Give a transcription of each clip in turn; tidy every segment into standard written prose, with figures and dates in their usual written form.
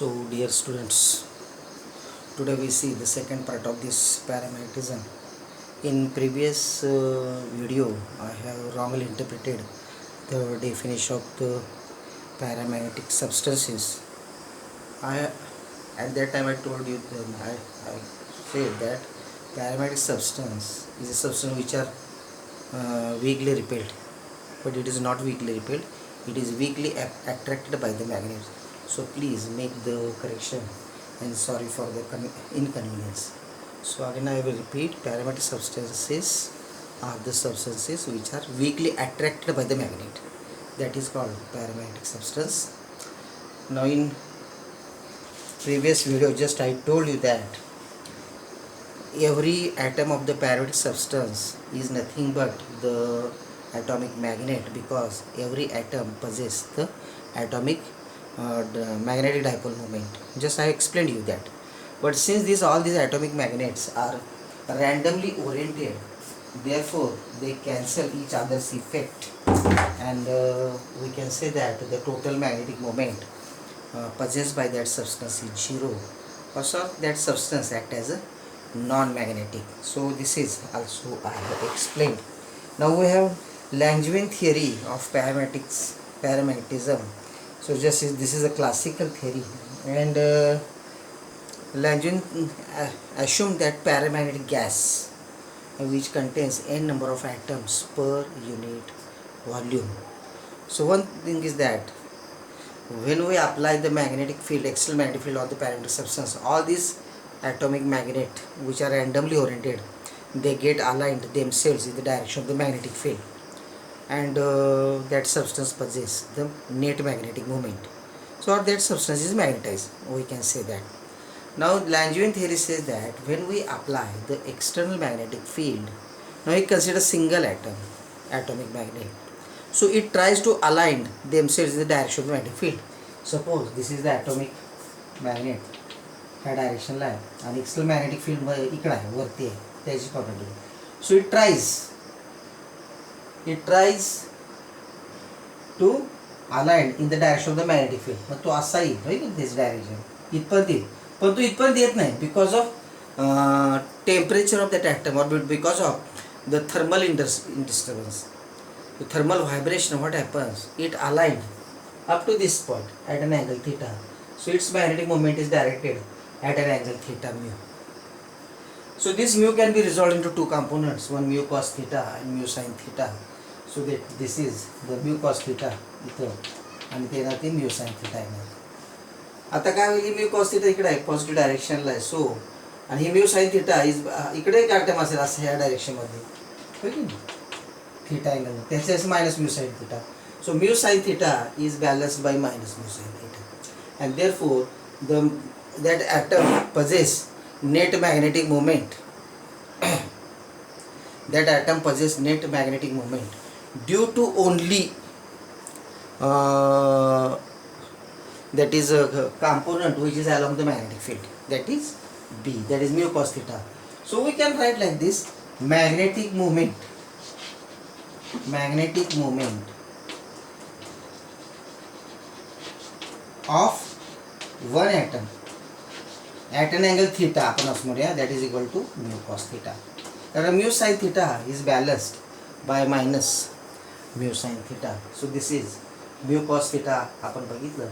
So, dear students, today we see the second part of this paramagnetism. In previous video, I have wrongly interpreted the definition of the paramagnetic substances. I at that time I told you that I said that paramagnetic substance is a substance which are weakly repelled, but it is not weakly repelled. It is weakly attracted by the magnet. So please make the correction and sorry for the inconvenience. So again I will repeat, paramagnetic substances are the substances which are weakly attracted by the magnet. That is called paramagnetic substance. Now in previous video just I told you that every atom of the paramagnetic substance is nothing but the atomic magnet, because every atom possesses the atomic the magnetic dipole moment. Just I explained you that. But since all these atomic magnets are randomly oriented, therefore they cancel each other's effect, and we can say that the total magnetic moment possessed by that substance is zero. Also that substance acts as a non-magnetic. So this is also I have explained. Now we have Langevin theory of paramagnetism. So this is a classical theory, and Langevin assumed that paramagnetic gas which contains n number of atoms per unit volume. So one thing is that when we apply the magnetic field, external magnetic field of the paramagnetic substance, all these atomic magnet which are randomly oriented, they get aligned themselves in the direction of the magnetic field, and that substance possesses the net magnetic moment. So that substance is magnetized, we can say that. Now Langevin theory says that when we apply the external magnetic field, now we consider single atomic magnet, so it tries to align themselves in the direction of the magnetic field. Suppose this is the atomic magnet, ह्या डायरेक्शनला आहे आणि external magnetic field इकडे आहे, वरती आहे, त्याची property. So it tries to align in the direction of the magnetic field. मग तो असा येईल राईट, दिस डायरेक्शन इथपर्यंत येईल, पण तो इथपर्यंत येत नाही because of temperature of that atom or because of the thermal disturbance, the thermal vibration. What happens? It aligned up to this point at an angle theta. So its magnetic moment is directed at an angle theta mu. So this mu can be resolved into two components, one mu cos theta and mu sin theta. So that this is the mu cos theta इथं आणि ते ना ते mu sin theta आहे. आता काय होईल, mu cos theta इकडे आहे, पॉझिटिव्ह डायरेक्शनला आहे. सो आणि ही mu sin theta इज इकडे एक ॲटम असेल असं ह्या डायरेक्शनमध्ये, होय की नाही, थीटा अँगल, त्याच्यास minus mu sine theta. So mu sine theta is balanced by minus mu sine theta, and therefore that atom possess net magnetic moment. That atom possess net magnetic moment due to only that is a component which is along the magnetic field, that is B, that is mu cos theta. So we can write like this: magnetic moment of one atom at an angle theta, आपण असं म्हणूया, that is equal to mu cos theta. तर mu sin theta is balanced by minus mu sin theta. So this is mu cos theta आपण बघितलं.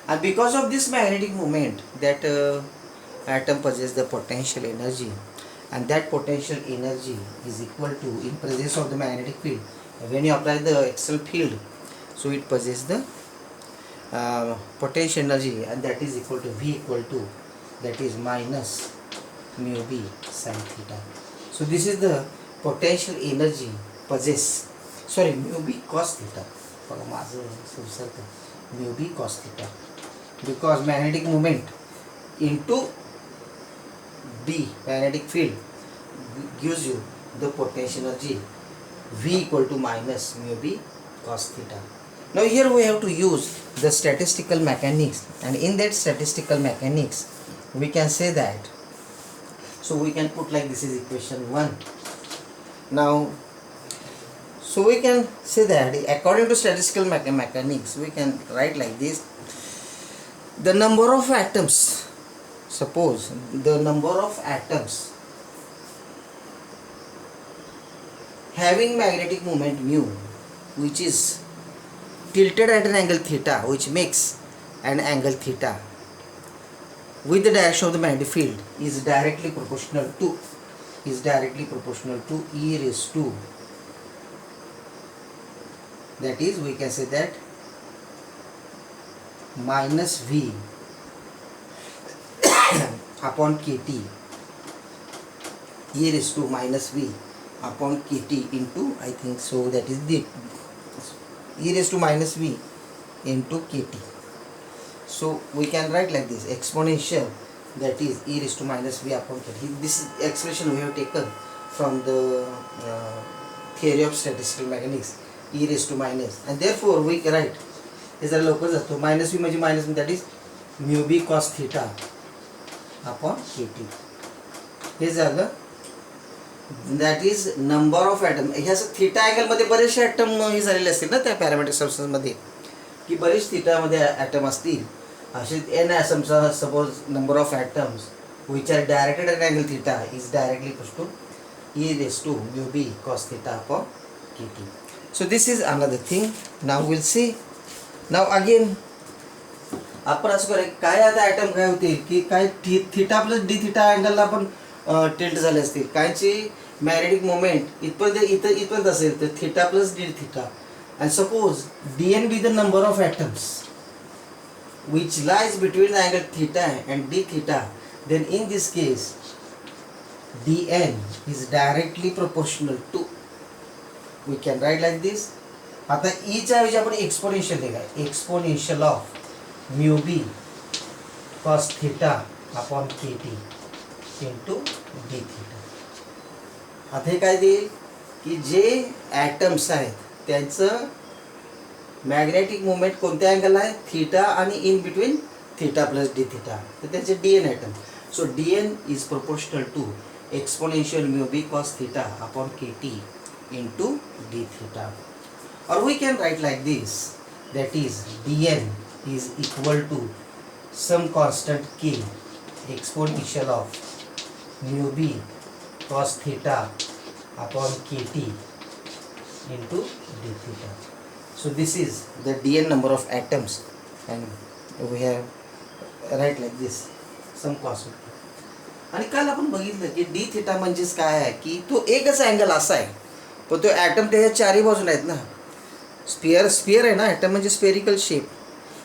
And because of this magnetic moment, that atom possesses the potential energy, and that potential energy is equal to, in presence of the magnetic field, when you apply the external field, so it possesses the potential energy, and that is equal to V equal to, that is minus mu B sin theta. So this is the potential energy mu B cos theta. बघा माझं सुचतं, mu B cos theta, because magnetic moment into B magnetic field gives you the potential energy V equal to minus mu B cos theta. Now here we have to use the statistical mechanics, and in that statistical mechanics we can say that, so we can put like this is equation 1. Now so we can say that according to statistical mechanics we can write like this: the number of atoms, suppose the number of atoms having magnetic moment mu, which is tilted at an angle theta, which makes an angle theta with the direction of the magnetic field, is directly proportional to e raised to, that is, we can say that minus v upon kt, e raised to minus v upon kt into, I think so, that is the e raised to minus v into kt. So we can write like this, exponential, that is e raised to minus v upon kt. This expression we have taken from the theory of statistical mechanics, e raised to minus, and therefore we can write हे जर लवकर जातो, minus v म्हणजे minus, that is mu B cos theta upon के T. हे झालं, that is number of atom. ह्या थिटा अँगलमध्ये बरेचसे ॲटम हे झालेले असतील ना त्या पॅरामेट्रिक सबस्टन्समध्ये, की बरेच थिटामध्ये ॲटम असतील. असे एन समजा, suppose number of atoms which are directed at angle theta is directly equals to e raise to mu B cos theta upon के T. So this is another thing. Now will see. Now again आपण असं करूया, काय आता atom काय होतील की काय थिटा प्लस डी थिटा अँगलला पण टिल्ट झाले असतील. कायची मॅग्नेटिक मोमेंट इथपर्यंत असेल तर theta plus D theta. And suppose d N be the number of atoms which lies between the angle theta and d theta, then in this case d N is directly proportional to, we can write like this. आता ईच्या ऐवजी आपण exponential लिहा, exponential of mu B cos theta upon के T into D theta. आता हे काय देईल की जे ॲटम्स आहेत त्यांचं मॅग्नेटिक मोमेंट कोणत्या अँगलला आहे, थिटा आणि in between theta plus D theta, तर त्यांचे D N atom. So D N is proportional to exponential mu B cos theta upon के T into D theta. Or we can write like this, that is dn is equal to some constant k exponential of mu b cos theta upon kt into d theta. So this is the dn number of atoms, and we have write like this some constant. आणि काल आपण बघितलं की D theta म्हणजेच काय आहे की तो एकच अँगल असा आहे, पण तो ॲटम त्याच्या चारही बाजूला आहेत ना. स्पिअर आहे ना, ॲटम म्हणजे स्पेरिकल शेप,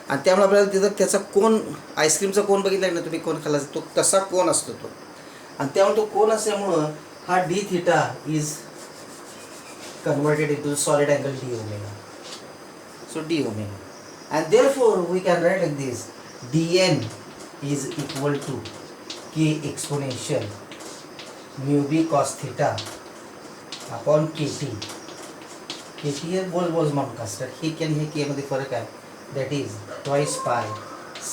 आणि त्यामुळे आपल्याला तिथं त्याचा कोन, आईस्क्रीमचा कोन बघितला ना तुम्ही, कोन खाल्ला तो तसा कोन असतो तो. आणि त्यामुळे तो कोन असल्यामुळं हा D theta is converted into solid angle D omega. So D omega, and therefore we can write like this, D N is equal to K exponential mu B cos theta upon के T. K T हे बोल म्हणून असतात, हे के आणि हे के मध्ये फरक आहे, that is twice pi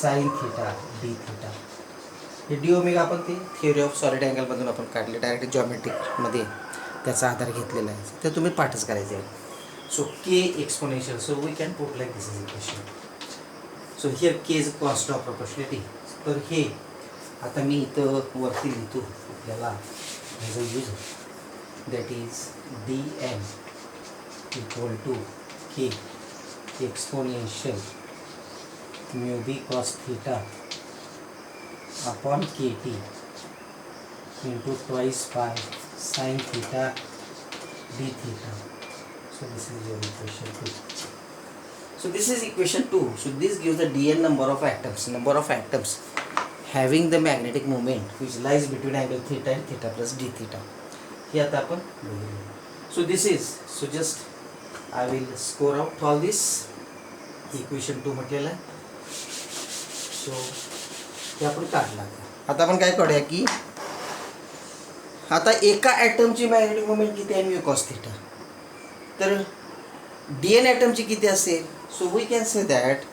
sine theta d theta. हे डी ओमेगा आपण ते थिअरी ऑफ सॉलिड अँगलमधून आपण काढले, डायरेक्ट जॉमेट्रिकमध्ये त्याचा आधार घेतलेला आहे, तर तुम्ही पाठच करायचे आहे. So k exponential, so we can put like this is equation. So here k is constant of proportionality. तर हे आता मी इथं वरती लिहितो आपल्याला ह्याचा use, that is d N equal to k exponential mu b cos theta upon kt into twice pi sin theta d theta. So this is your equation 2. So this is equation 2. So this gives the dn number of atoms having the magnetic moment which lies between angle theta and theta plus d theta. हे आता आपण बघूया. So this is, so just I will score out all this equation 2 म्हटलेलं आहे. सो ते आपण काढला. आता आपण काय करूया की आता एका ॲटमची मॅग्नेटिक मोमेंट किती आहे, म्यू कॉस थिटा. तर डी एन ॲटमची किती असेल, so we can say that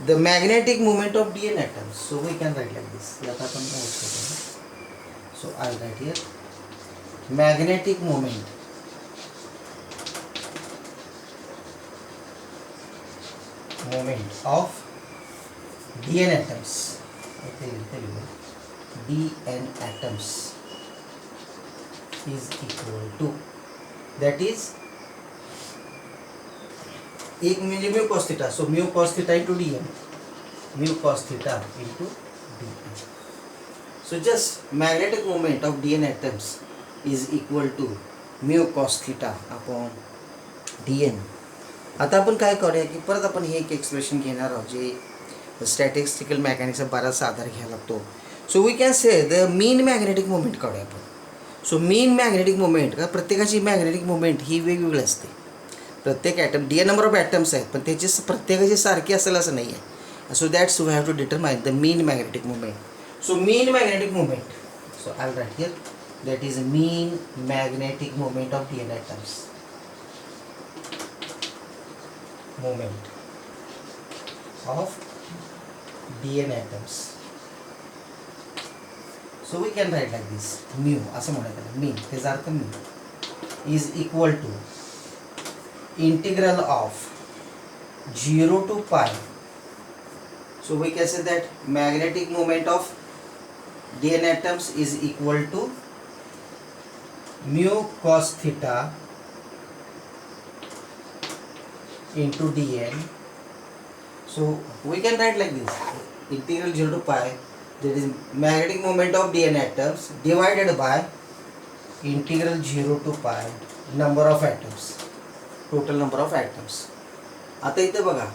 the magnetic moment of D N atom. So we can write like this. आता आपण so I write here magnetic moment of dn atoms, dn atoms is equal to, that is एक म्हणजे mu cos theta, so mu cos theta into dn, mu cos theta into dn. So just magnetic moment of dn atoms is equal to mu cos theta upon dn. आता आपण काय करूया की परत आपण हे एक एक्सप्रेशन घेणार आहोत जे स्टॅटिस्टिकल मेकॅनिक्सचा बराचसा आधार घ्यायला लागतो. So we can say the mean magnetic moment काढूया आपण. सो मीन मॅग्नेटिक मोमेंट का प्रत्येकाची मॅग्नेटिक मोमेंट ही वेगवेगळी असते. प्रत्येक atom d N number of atoms आहेत पण त्याची प्रत्येकाची सारखी असेल असं नाही आहे. So that's we have to determine the mean magnetic moment. So mean magnetic moment. So I'll write here that is mean magnetic moment of dn atoms. Moment of dn atoms. So we can write like this. Mu असं म्हणायचं mean त्याचा अर्थ mu is equal to integral of 0 to pi. So we can say that magnetic moment of dn atoms is equal to mu cos theta into dn. So we can write like this, integral 0 to pi, that is magnetic moment of dn atoms divided by integral 0 to pi number of atoms, total number of atoms. आता इथे बघा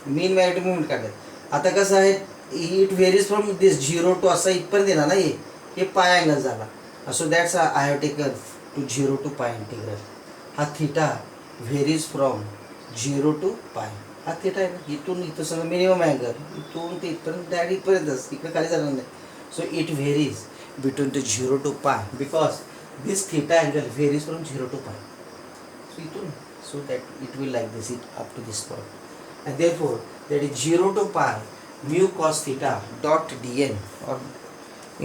mean magnetic moment काढले. आता कसं आहे, it varies from this 0 to असा इथपर्यंत येणार ना, हे पाय अँगल झाला. So that's I have taken to 0 to pi integral. हा theta varies from 0 to pi. हा थिटा आहे ना, इथून इथं सगळं मिनिमम अँगल, इथून ते इथपर्यंत डायरेक्ट इथपर्यंतच, इकडे खाली जाणार नाही. So it varies between the 0 to pi because this theta angle varies from 0 to pi. So इथून, so that it will like this it up to this point. and therefore that is 0 to pi mu cos theta dot dn or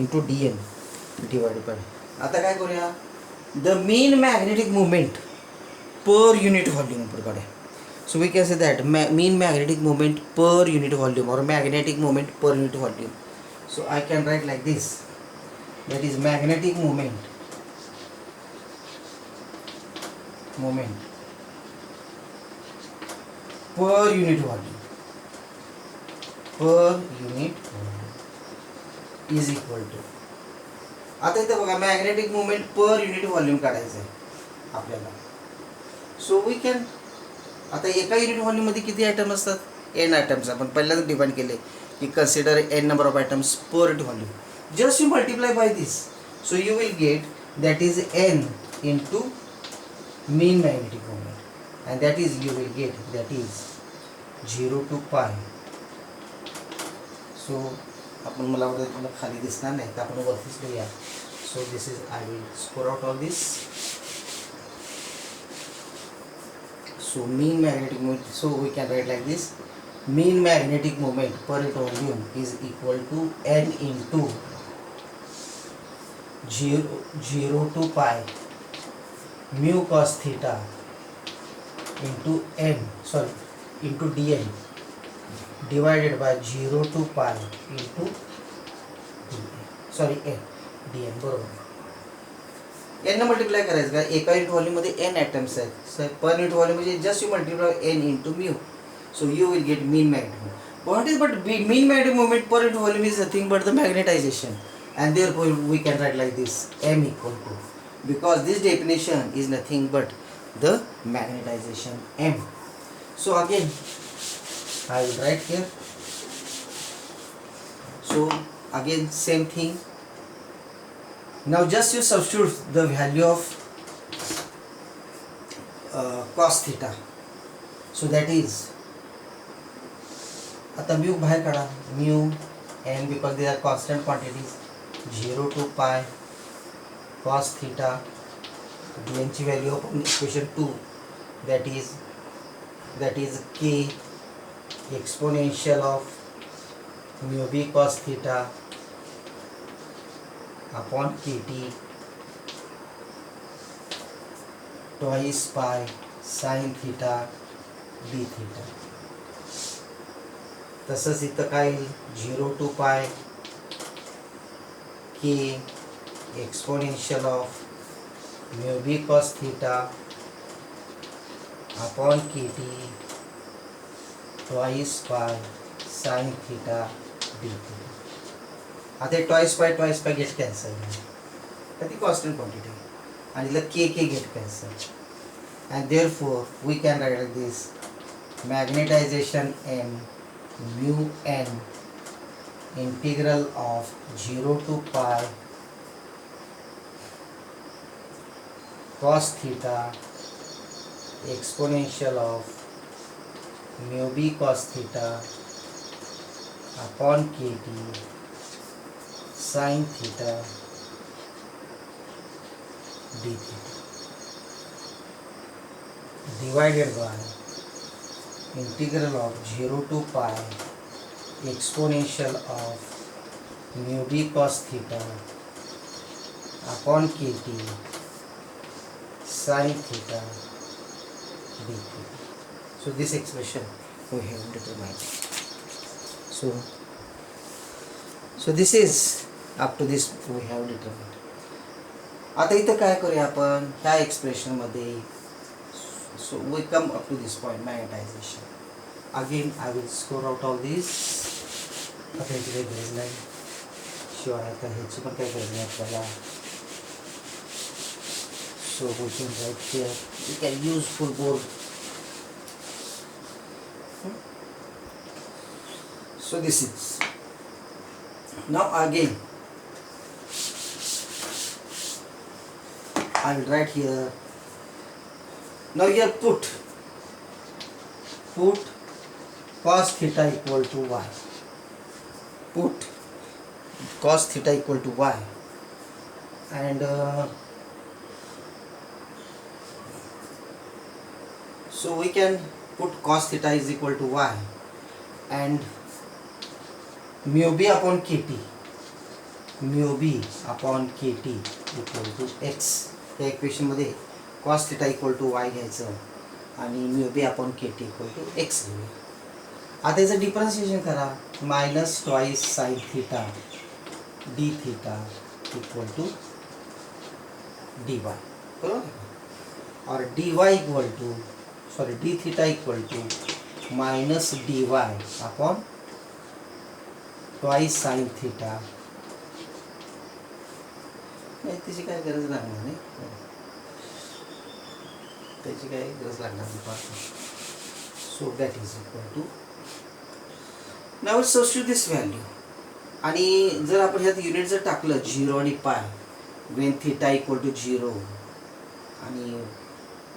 into dn divided by. आता काय करूया, the mean magnetic moment per unit volume per काढूया. So we can say that mean magnetic moment per unit volume or magnetic moment per unit volume. So I can write like this, that is magnetic moment per unit volume is equal to. आता इथे बघा magnetic moment per unit volume काढायचं आहे आपल्याला. सो we can, आता एका unit व्हॉल्यूममध्ये किती atom असतात, एन ॲटम्स. आपण पहिल्यांदा डिफाईन केले की consider n number of atoms per unit volume. Just you multiply by this, so you will get that is n into mean magnetic moment, and that is you will get that is 0 to pi. So आपण मला वाटतं तुला खाली दिसणार नाही तर आपण वरतीच लिहूया. So this is, I will score out all this. So mean magnetic moment, so we can write like this, mean magnetic moment per unit volume is equal to n into 0 to pi mu cos theta into dn divided by 0 to pi into dn. बरोबर, n multiply करायचं का, एका unit व्हॉल्यूममध्ये n atoms आहेत. Per unit volume म्हणजे just you multiply n into mu. So you will get mean magnetic moment. What is but mean magnetic moment per unit volume is nothing but the magnetization, and therefore we can write like this, m equal to, because this definition is nothing but the magnetization m. So again I will write here. So again same thing. Now just you substitute the value of cos theta. So that is, आता mu बाहेर काढा, mu n because they are constant quantities. 0 to pi cos theta, dn ची value आपण equation 2, that is k exponential of mu b cos theta upon kt twice pi sin theta d theta. तसंच इथं काय येईल 0 to pi k exponential of mu B cos theta upon kt twice pi sine theta D theta. आता हे twice pi get cancel तर ती constant quantity आणि इथलं k get cancel and therefore we can write this magnetization M mu n integral of 0 to pi cos theta exponential of mu b cos theta upon kt sin theta d theta divided by integral of 0 to pi exponential of mu b cos theta upon kt sin theta d theta. So this expression we have determined. So this is up to this we have determined. आता इथं काय करूया आपण ह्या expression मध्ये. So we come up to this point magnetization. Again I will score out all this. आता याची काही गरज नाही शिवाय आता ह्याची पण काही गरज नाही आपल्याला. So we can write here, we can use full board. So this is now again I will write here. Now here put cos theta equal to y. Put cos theta equal to y and so we can put cos theta is equal to y and mu b upon kt equal to x. या equation मध्ये cos theta equal to y घ्यायचं आणि mu b upon kt equal to x घेऊया. आता याचं differentiation करा. Minus twice sine theta D theta equal to dy बरोबर और dy equal to d theta equal to minus dy upon twice sin theta. त्याची काय गरज लागणार नाही, त्याची काय गरज लागणार नाही. So that is equal to now substitute this value. आणि जर आपण ह्यात युनिट जर टाकलं 0 आणि pi when theta equal to 0 आणि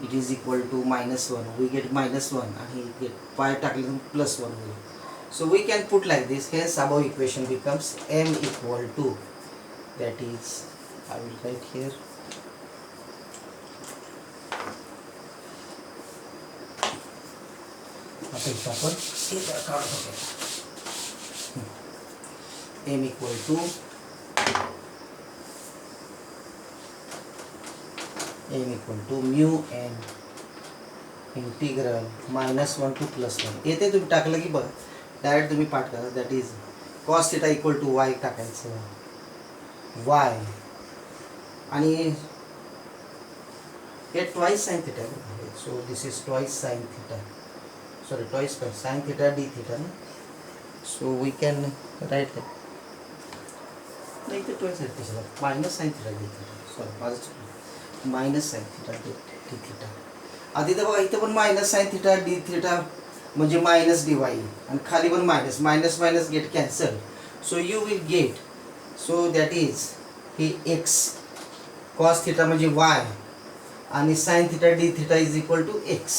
it is equal to -1, we get -1 and we get pi टाकले +1 होईल. So we can put like this. Hence above equation becomes m equal to, that is I will write here आता इथं आपण हे काढूया. m equal to mu n integral -1 to +1. येथे तुम्ही टाकलं की बघ डायरेक्ट तुम्ही पाठ करा. That is cos theta equal to y टाकायचं y आणि हे twice sine theta. So this is twice sine theta, sorry twice sine theta D theta ना. सो वी कॅन राईट नाही ते twice minus sine theta D theta, sorry माझं minus sine theta D theta. आधी तर बघा इथं पण minus sine theta D theta म्हणजे मायनस डी वाय आणि खाली पण minus minus minus gate cancel. So you will get, so that is ही एक्स कॉस थीटा म्हणजे वाय आणि sine theta D theta is equal to X.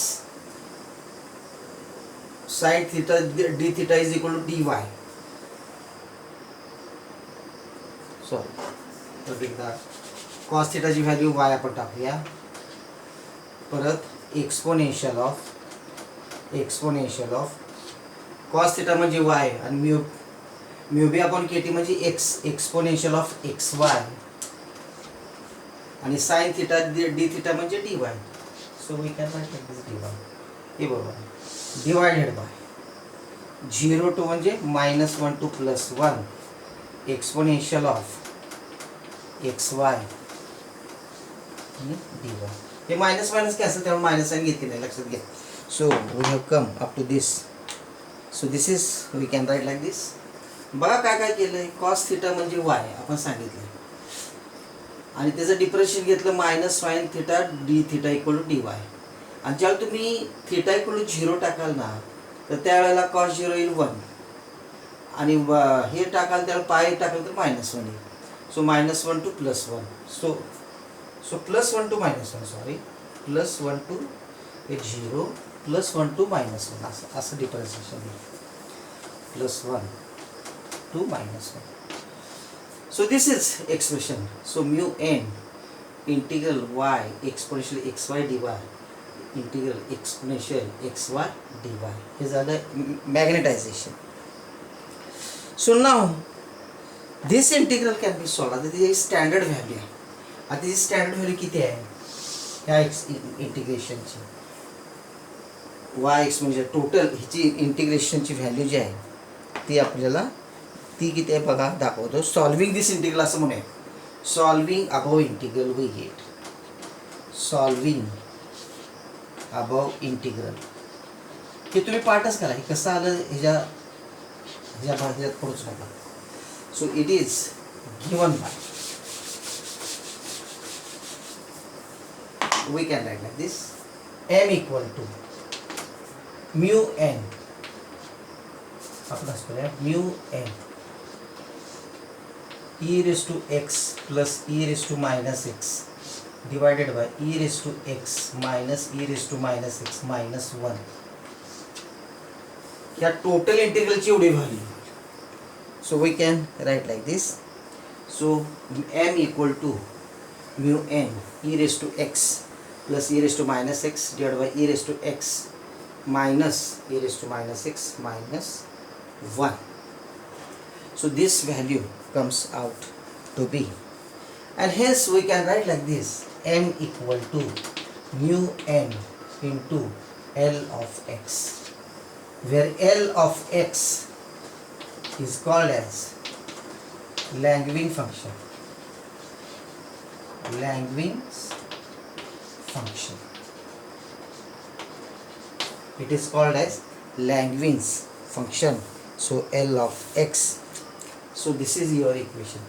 Sine theta D theta is equal to D Y. Sorry cos थीटाची value Y आपण टाकूया. परत exponential of cos theta म्हणजे Y आणि mu B upon के T म्हणजे X exponential of X Y आणि sine theta D theta म्हणजे D Y. So we can write this D Y. हे बरोबर डिवायडेड बाय 0 to म्हणजे -1 to +1 exponential of xy dy. हे minus minus cancel त्यामुळे minus sine घेतली नाही, लक्षात घ्या. So we have come up to this. So this is we can write like this. बघा काय काय केलंय. कॉस थिटा म्हणजे वाय आपण सांगितलं आणि त्याचं डिफरन्शिएट घेतलं -sin theta d theta equal to D Y. आणि जेव्हा तुम्ही थिटा इक्वल टू 0 टाकाल ना तर त्यावेळेला कॉस 0 येईल 1 आणि हे टाकाल त्याला पाय टाकाल तर -1 येईल. सो -1 to +1. So +1 to -1 sorry +1 to 0 +1 to -1 असं डिफरन्शिएशन येईल. +1 to -1. So this is expression. So mu n integral y exponential xy dy integral exponential xy dy is the magnetization. So now this integral can be solved. आता ती standard value आहे. आता ती standard value किती आहे ह्या इंटिग्रेशनची वाय x म्हणजे total ह्याची इंटिग्रेशनची व्हॅल्यू जी आहे ती आपल्याला ती किती आहे बघा दाखवतो. सॉल्विंग दिस इंटिग्रल असं म्हणूया. Solving above integral we get. Solving above integral हे तुम्ही पाठच करा. हे कसं आलं ह्याच्यात पडूच नका. So it is given by we can write like this. m equal to mu n आपण असं करूया mu n e raised to x plus e raised to minus x divided by e raised to x minus e raised to minus x minus 1. या total इंटिग्रलची एवढी value. So we can write like this. So m equal to mu n e raised to x plus e raised to minus x divided by e raised to x minus e raised to minus x minus 1. So this value comes out to be, and hence we can write like this. M equal to mu n into L of x, where L of x is called as Langevin function. Langevin's function. It is called as Langevin function. So L of x. So this is your equation.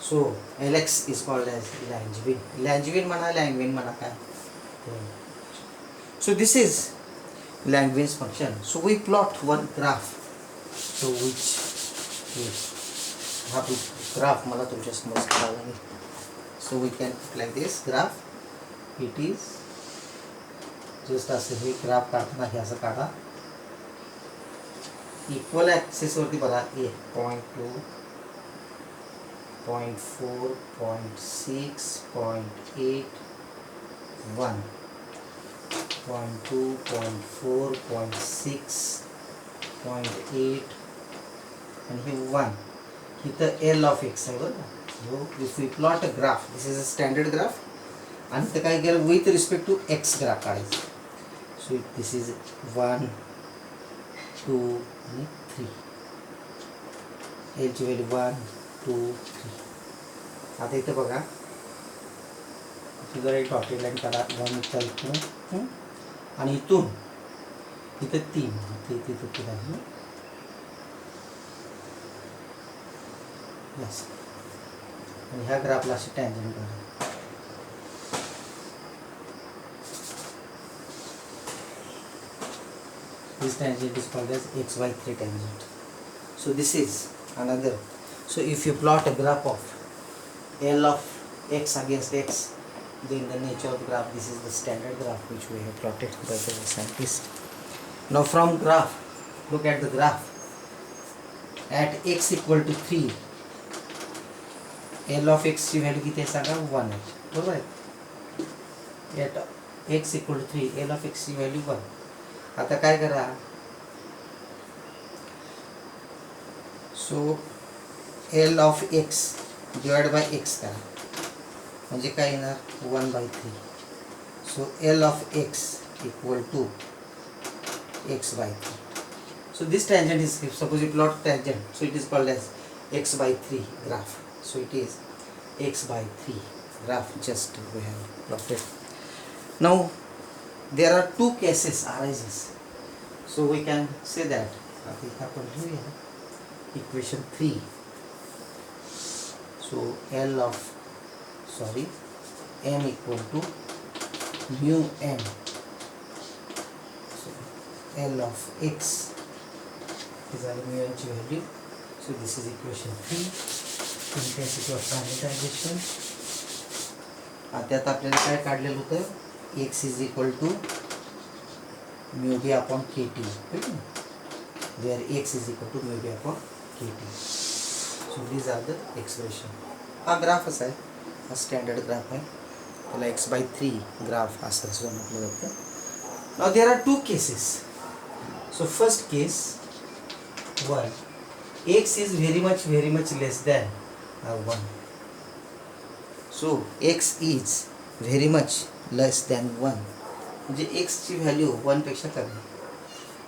So Lx is called as Langevin. Langevin म्हणा Langevin म्हणा काय. So this is Langevin's function. So we plot one graph. So which हा graph मला तुमच्या समोर काढावा लागेल. So we can like this graph. It is just असं हे ग्राफ काढताना हे असं काढा. इक्वल ॲक्सिस वरती बघा 0.2 0.4 0.6 0.8 1 0.2 0.4 0.6 0.8 आणि हे 1. इथं L of x आहे बरं. So if we plot a graph, this is a standard graph. आणि इथं काय केलं with respect to x graph काढायचं. So this is 1 2 आणि 3. L ची व्हॅल्यू 1 2 3. आता इथं बघा इथं जर एक डॉटेड लाईन काढा 1 इथं आणि इथून इथं 3 तिथं 3 आहे. यस आणि ह्या ग्राफला अशी टँजंट करा. This tangent is called as xy3 tangent. So this is another. So if you plot a graph of L of x against x, then the nature of the graph, this is the standard graph which we have plotted by the scientist. Now from graph, look at the graph. At x equal to 3, L of x ची value किती आहे सांगा 1 आहे. बरोबर आहे. At x equal to 3, L of x ची value 1. आता काय करा. So L of x divide by x करा म्हणजे काय येणार 1/3. So L of x equal to x by 3. So this tangent is, if suppose you plot tangent, so it is called as x by 3 graph. So it is x by 3 graph, just we have plotted. Now there are two cases arises. So we can say that equation 3. So m equal to mu n. So L of x is our mu n value. So this is equation 3. Intensity of magnetization. त्यात आपल्याला काय काढलेलं होतं, x is equal to mu b upon kt. Where x is equal to mu b upon kt. So these are the expression. हा graph असा आहे, हा standard graph आहे, त्याला x by 3 ग्राफ असं सुद्धा म्हटलं जातं. Now there are two cases. So first case 1, x is very much less than 1. So x is very much less than 1, म्हणजे x ची व्हॅल्यू 1 पेक्षा कमी.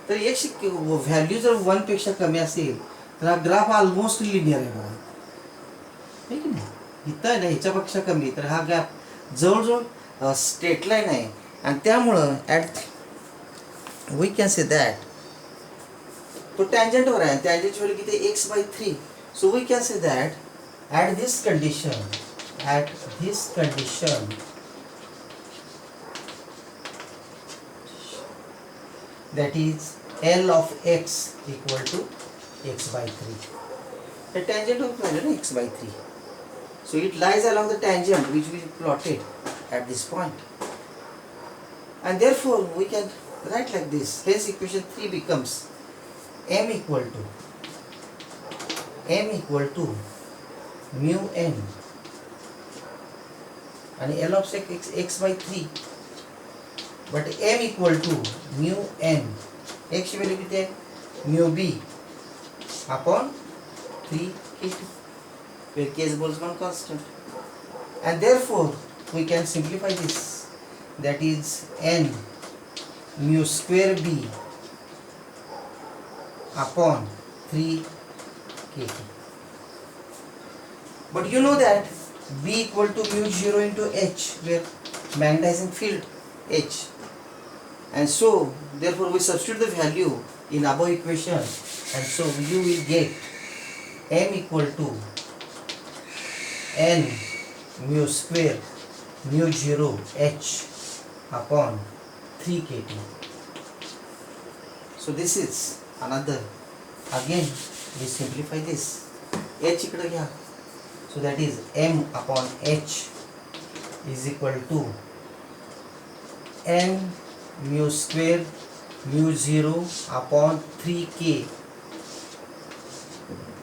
तर x ची व्हॅल्यू जर 1 पेक्षा कमी असेल तर हा ग्राफ ऑलमोस्ट लिनियर आहे बघा, है की नाही. इथं आहे ना ह्याच्यापेक्षा कमी, तर हा ग्राफ जवळजवळ स्ट्रेट लाईन आहे. आणि त्यामुळं at we can say that तो टँजंटवर आहे. टँजंटची व्हॅल्यू किती, x by 3. So we can say that at this condition that is L of x equal to x by 3. The tangent of value x by 3. So it lies along the tangent which we plotted at this point. And therefore we can write like this. Hence equation 3 becomes m equal to mu n and L of x by 3. But m equal to mu n, x ची value किती आहे, mu b upon 3 kt, where k is Boltzmann constant. And therefore we can simplify this, that is n mu square b upon 3 kt. But you know that b equal to mu 0 into h, where magnetizing field h. And so therefore we substitute the value in above equation, and so you will get m equal to n mu square mu 0 h upon 3 kt. So this is another, again we simplify this, h इकडे घ्या. So that is m upon h is equal to n mu square mu 0 upon 3k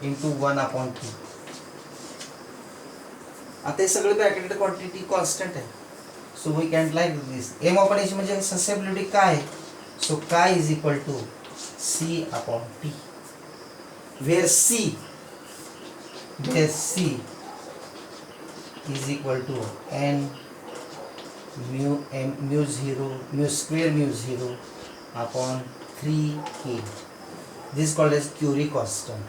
into 1 upon 2. आता हे सगळे ब्रॅकेटेड quantity constant आहे. So we can like this, m upon h म्हणजे susceptibility काय आहे. So काय is equal to c upon t, where c is equal to n mu 0 mu square mu 0 upon 3k. This is called as Curie constant.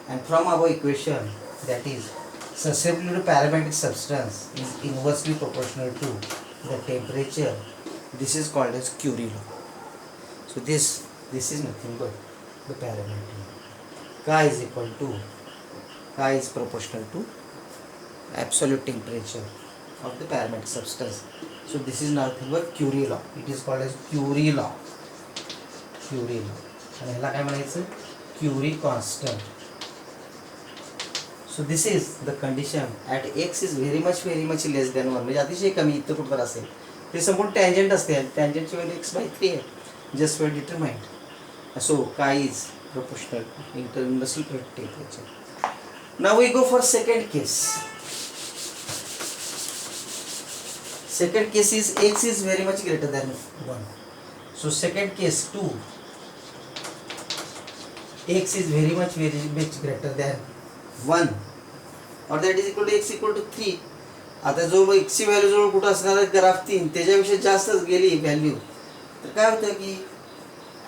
And from our equation, that is susceptibility to parametric substance is inversely proportional to the temperature. This is called as Curie law. So this is nothing but the parameter. Chi is equal to, chi is proportional to absolute temperature of the parametric substance. So this is nothing but Curie law. It is called as Curie law. आणि ह्याला काय म्हणायचं, Curie constant. So this is the condition at x is very much less than 1, म्हणजे अतिशय कमी इतकं कुठवर असेल ते संपूर्ण टँजंट असते. टँजंटची व्हॅल्यू x by 3 आहे, just were determined. So chi is proportional to universal temperature. Now we go for second case. Second case is x is very much greater than 1. So second case 2, x is very much greater than 1, or that is equal to x equal to 3. आता जो x ची value जवळ कुठं असणार आहे, graph 3 त्याच्यापेक्षा जास्तच गेली व्हॅल्यू, तर काय होतं की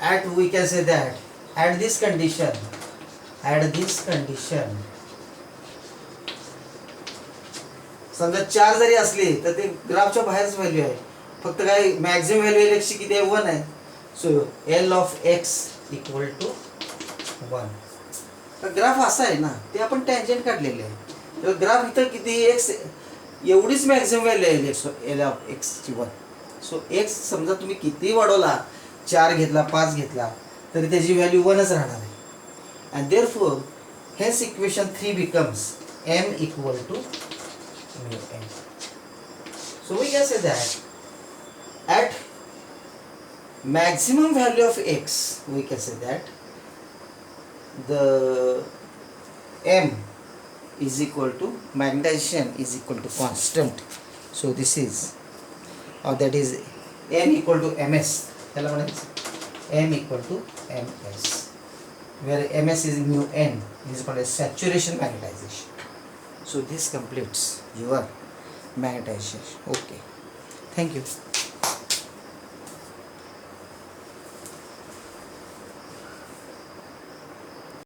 at we can say that at this condition समजा 4 जरी असली तर ते ग्राफच्या बाहेरच व्हॅल्यू आहे, फक्त काय मॅक्झिमम व्हॅल्यू एल एक्सची किती आहे 1 आहे. So L of X equal to 1. Graph असा आहे ना, ते आपण टँजंट काढलेले आहे. तर ग्राफ इथं किती एक्स एवढीच मॅक्झिमम व्हॅल्यू आहे एल ऑफ एक्सची 1. सो एक्स समजा तुम्ही किती वाढवला, 4 घेतला 5 घेतला तरी त्याची व्हॅल्यू 1च राहणार आहे. And therefore hence equation 3 becomes m equal to mu n. So we can say that at maximum value of x we can say that the m is equal to magnetization is equal to constant. So this is that is m equal to ms. त्याला म्हणायचं m equal to ms, where ms is mu n is called as saturation magnetization. So this completes your magnetization. Okay, thank you.